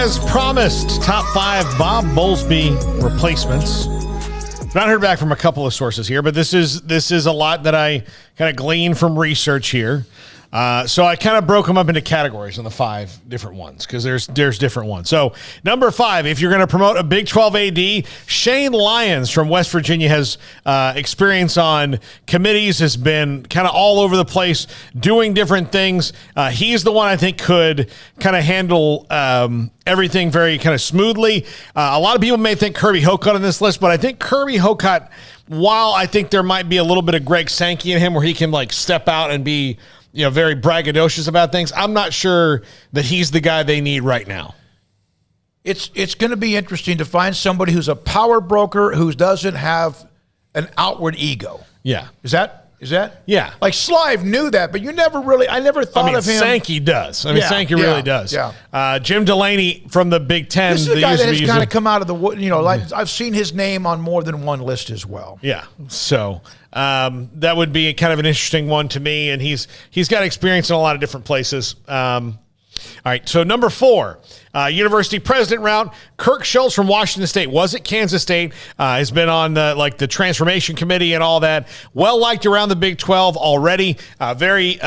As promised, top 5 Bob Bowlsby replacements. Not heard back from a couple of sources here, but this is a lot that I kind of gleaned from research here. So I kind of broke them up into categories on the 5 different ones because there's different ones. So number 5, if you're going to promote a Big 12 AD, Shane Lyons from West Virginia has experience on committees, has been kind of all over the place doing different things. He's the one I think could kind of handle everything very kind of smoothly. A lot of people may think Kirby Hocutt on this list, but I think Kirby Hocutt, while I think there might be a little bit of Greg Sankey in him where he can like step out and be very braggadocious about things, I'm not sure that he's the guy they need right now. It's going to be interesting to find somebody who's a power broker who doesn't have an outward ego. Yeah. Is that? Yeah. Like Slive knew that, but I never thought of him. Sankey does. Sankey really does. Yeah. Jim Delaney from the Big Ten. This is a guy that has kind of come out of the, I've seen his name on more than one list as well. Yeah. So that would be kind of an interesting one to me, and he's got experience in a lot of different places. All right, so number 4, university president route, Kirk Schulz from Washington State. Was at Kansas State. Has been on the transformation committee and all that. Well liked around the Big 12 already. Very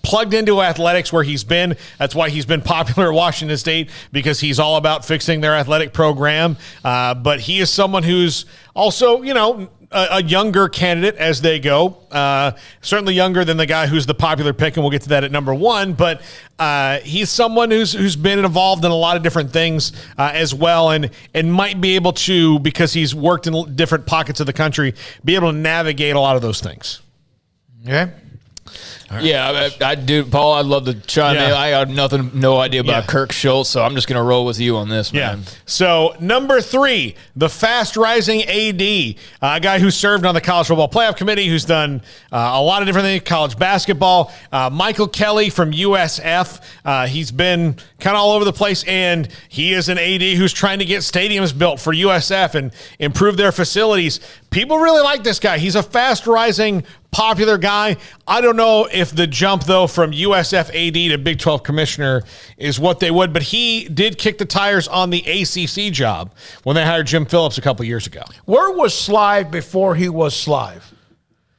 plugged into athletics where he's been. That's why he's been popular at Washington State, because he's all about fixing their athletic program. But he is someone who's also, a younger candidate as they go. Certainly younger than the guy who's the popular pick, and we'll get to that at number 1. But he's someone who's been involved in a lot of different things as well, and might be able to, because he's worked in different pockets of the country, be able to navigate a lot of those things. Okay. Right. Yeah, I do, Paul. I'd love to chime in. I got no idea about Kirk Schulz, so I'm just going to roll with you on this, man. Yeah. So number 3, the fast-rising AD, a guy who served on the College Football Playoff Committee, who's done a lot of different things, college basketball. Michael Kelly from USF. He's been kind of all over the place, and he is an AD who's trying to get stadiums built for USF and improve their facilities. People really like this guy. He's a fast-rising, popular guy. I don't know if the jump, though, from USF AD to Big 12 commissioner is what they would, but he did kick the tires on the ACC job when they hired Jim Phillips a couple years ago. Where was Slive before he was Slive?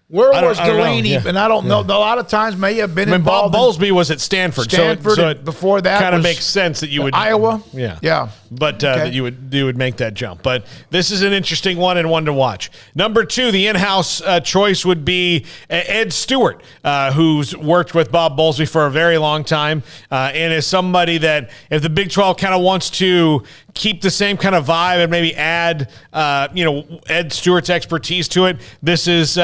Where was Delaney? And I don't know. A lot of times may have been involved. Bob Bowlsby was at Stanford. So it before that kind of makes sense that you would Iowa. Yeah. But that you would make that jump. But this is an interesting one and one to watch. Number 2, the in-house choice would be Ed Stewart, who's worked with Bob Bowlsby for a very long time, and is somebody that if the Big 12 kind of wants to keep the same kind of vibe and maybe add, Ed Stewart's expertise to it, this is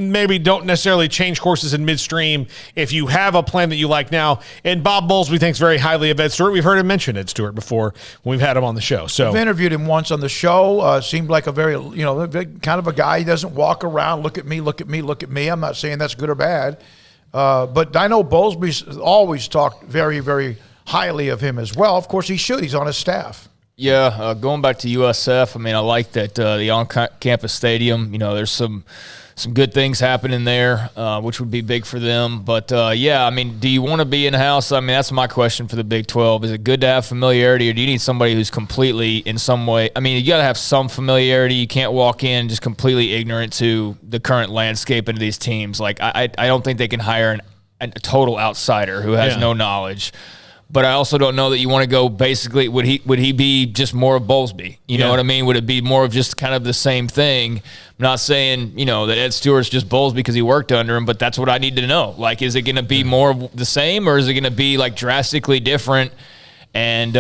maybe don't necessarily change courses in midstream if you have a plan that you like now. And Bob Bowlsby thinks very highly of Ed Stewart. We've heard him mention Ed Stewart before when we've had him on the show. So I've interviewed him once on the show. Seemed like a very, kind of a guy. He doesn't walk around, look at me, look at me, look at me. I'm not saying that's good or bad. But I know Bowlsby's always talked very, very highly of him as well. Of course, he should. He's on his staff. Yeah, going back to USF, I like that the on-campus stadium, there's some good things happening there, which would be big for them. But, do you want to be in-house? That's my question for the Big 12. Is it good to have familiarity, or do you need somebody who's completely in some way – you got to have some familiarity. You can't walk in just completely ignorant to the current landscape of these teams. I don't think they can hire a total outsider who has no knowledge. But I also don't know that you want to go basically, would he be just more of Bowlsby? You know what I mean? Would it be more of just kind of the same thing? I'm not saying, that Ed Stewart's just Bowlsby because he worked under him, but that's what I need to know. Is it going to be more of the same, or is it going to be drastically different? And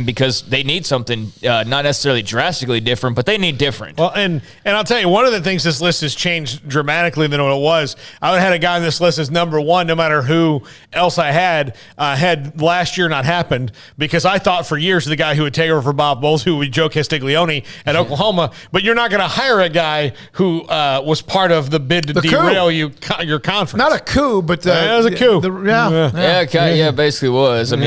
because they need something not necessarily drastically different, but they need different. Well, and I'll tell you, one of the things this list has changed dramatically than what it was. I would have had a guy on this list as number 1, no matter who else I had last year not happened, because I thought for years the guy who would take over for Bob Bowles, who would be Joe Castiglione at Oklahoma. But you're not going to hire a guy who was part of the bid to derail your conference. Not a coup, but it was a coup. Basically was. I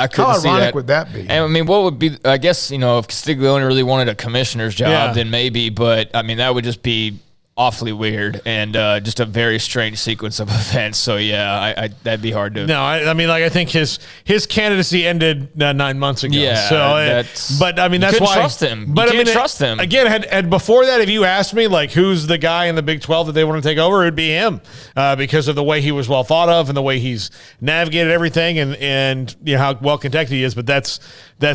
couldn't How see that. How ironic would that be? And what would be? I guess if Castiglione really wanted a commissioner's job, then maybe. But that would just be awfully weird and just a very strange sequence of events. So yeah, that'd be hard to. No, I mean, like I think his candidacy ended 9 months ago. Yeah, so but I mean that's you why trust him. But you I can't trust him again. Had before that, if you asked me like who's the guy in the Big 12 that they want to take over, it'd be him because of the way he was well thought of and the way he's navigated everything and you know how well connected he is. But that's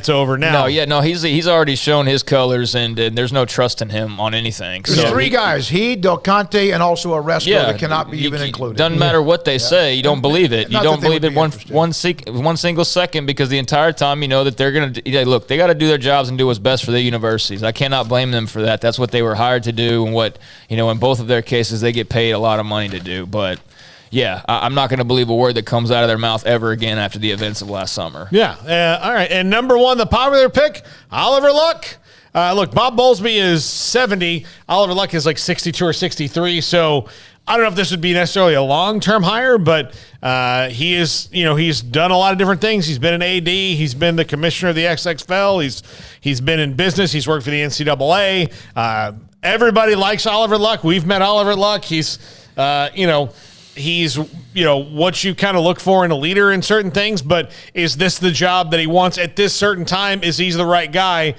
over now. No, he's already shown his colors and there's no trust in him on anything. There's So three guys: he, Del Conte, and also a wrestler that cannot be even included. Doesn't matter what they say, you don't believe it. You Not don't that they believe would it be one single second because the entire time you know that they're going to look. They got to do their jobs and do what's best for the universities. I cannot blame them for that. That's what they were hired to do, and what in both of their cases they get paid a lot of money to do. But yeah, I'm not going to believe a word that comes out of their mouth ever again after the events of last summer. Yeah. All right. And number one, the popular pick, Oliver Luck. Look, Bob Bowlsby is 70. Oliver Luck is like 62 or 63. So I don't know if this would be necessarily a long-term hire, but he is, he's done a lot of different things. He's been an AD. He's been the commissioner of the XFL. He's been in business. He's worked for the NCAA. Everybody likes Oliver Luck. We've met Oliver Luck. He's, he's, what you kind of look for in a leader in certain things, but is this the job that he wants at this certain time? Is he the right guy?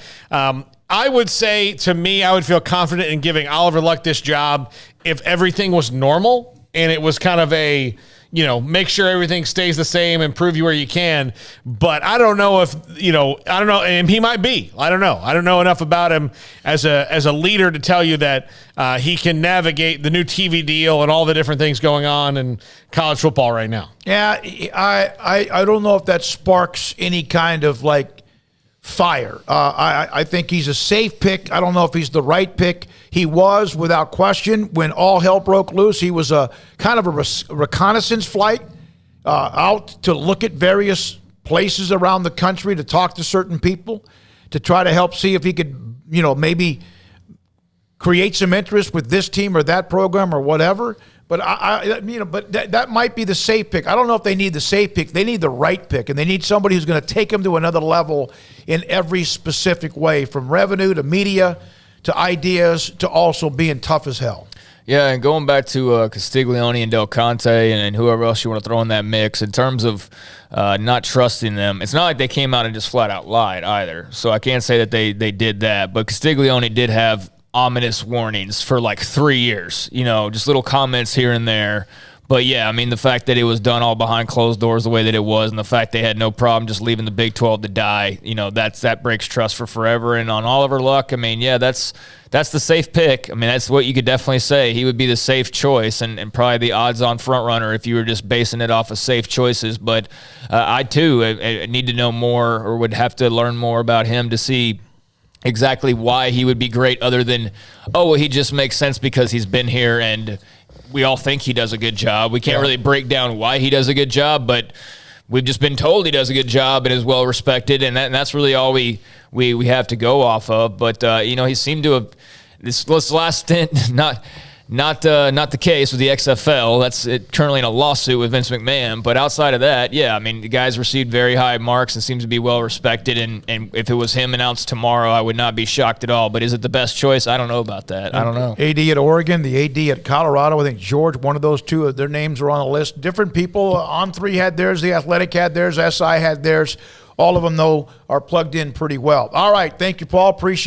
I would say, to me, I would feel confident in giving Oliver Luck this job if everything was normal and it was kind of a, make sure everything stays the same and prove you where you can. But I don't know if, I don't know, and he might be. I don't know. I don't know enough about him as a leader to tell you that he can navigate the new TV deal and all the different things going on in college football right now. Yeah, I don't know if that sparks any kind of fire. I think he's a safe pick. I don't know if he's the right pick. He was, without question, when all hell broke loose. He was a kind of a reconnaissance flight out to look at various places around the country to talk to certain people to try to help see if he could, maybe create some interest with this team or that program or whatever. But that might be the safe pick. I don't know if they need the safe pick. They need the right pick, and they need somebody who's going to take them to another level in every specific way, from revenue to media to ideas to also being tough as hell. Yeah, and going back to Castiglione and Del Conte and whoever else you want to throw in that mix, in terms of not trusting them, it's not like they came out and just flat out lied either. So I can't say that they did that. But Castiglione did have ominous warnings for 3 years, just little comments here and there. But yeah, I mean, the fact that it was done all behind closed doors the way that it was, and the fact they had no problem just leaving the Big 12 to die, that breaks trust for forever. And on Oliver Luck, I mean, yeah, that's the safe pick. I mean, that's what you could definitely say. He would be the safe choice and probably the odds-on front runner if you were just basing it off of safe choices. But I need to know more, or would have to learn more about him to see exactly why he would be great, other than, he just makes sense because he's been here and we all think he does a good job. We can't really break down why he does a good job, but we've just been told he does a good job and is well respected, and that's really all we have to go off of. But he seemed to have this last stint not the case with the XFL. That's currently in a lawsuit with Vince McMahon. But outside of that, yeah, I mean, the guy's received very high marks and seems to be well respected. And if it was him announced tomorrow, I would not be shocked at all. But is it the best choice? I don't know about that. I don't know. AD at Oregon, the AD at Colorado. I think George, one of those two, their names are on the list. Different people. On3 had theirs. The Athletic had theirs. SI had theirs. All of them, though, are plugged in pretty well. All right. Thank you, Paul. Appreciate it.